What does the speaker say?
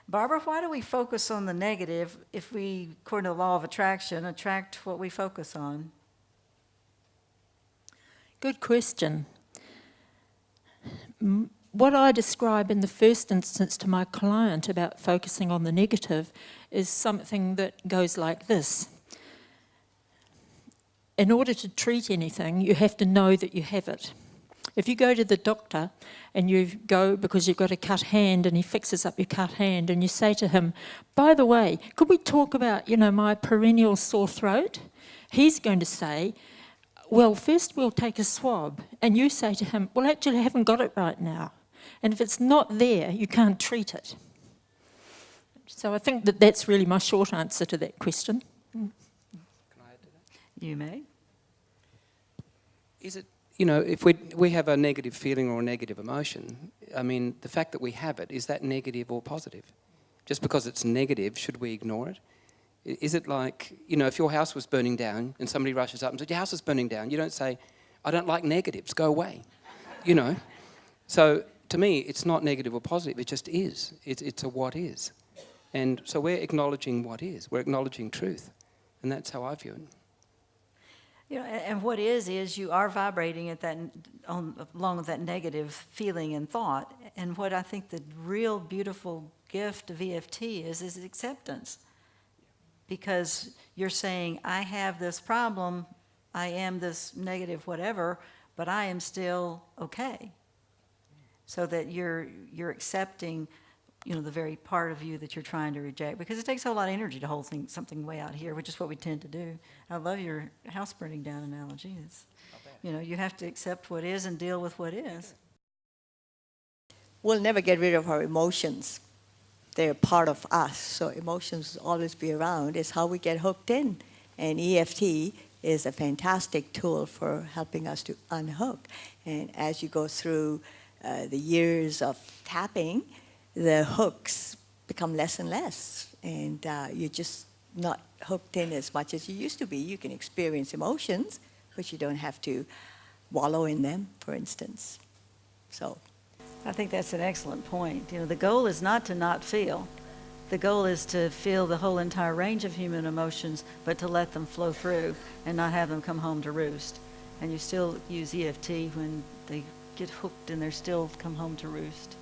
Barbara, why do we focus on the negative if we, according to the law of attraction, attract what we focus on? Good question. What I describe in the first instance to my client about focusing on the negative is something that goes like this. In order to treat anything, you have to know that you have it. If you go to the doctor and you go because you've got a cut hand and he fixes up your cut hand and you say to him, by the way, could we talk about, my perennial sore throat? He's going to say, well, first we'll take a swab. And you say to him, well, actually I haven't got it right now. And if it's not there, you can't treat it. So I think that that's really my short answer to that question. Can I add to that? You may. Is it, if we have a negative feeling or a negative emotion, I mean, the fact that we have it, is that negative or positive? Just because it's negative, should we ignore it? Is it like, if your house was burning down and somebody rushes up and says, your house is burning down, you don't say, I don't like negatives, go away, So to me, it's not negative or positive, it just is. It's a what is. And so we're acknowledging what is, we're acknowledging truth. And that's how I view it. And what is you are vibrating at that, along with that negative feeling and thought. And what I think the real beautiful gift of EFT is acceptance. Because you're saying, I have this problem, I am this negative whatever, but I am still okay. So that you're accepting, the very part of you that you're trying to reject. Because it takes a whole lot of energy to hold something way out here, which is what we tend to do. I love your house burning down analogy. It's, you have to accept what is and deal with what is. We'll never get rid of our emotions. They're part of us, so emotions will always be around. It's how we get hooked in. And EFT is a fantastic tool for helping us to unhook. And as you go through the years of tapping, the hooks become less and less. And you're just not hooked in as much as you used to be. You can experience emotions, but you don't have to wallow in them, for instance. So I think that's an excellent point. The goal is not to not feel. The goal is to feel the whole entire range of human emotions, but to let them flow through and not have them come home to roost. And you still use EFT when they get hooked and they're still come home to roost.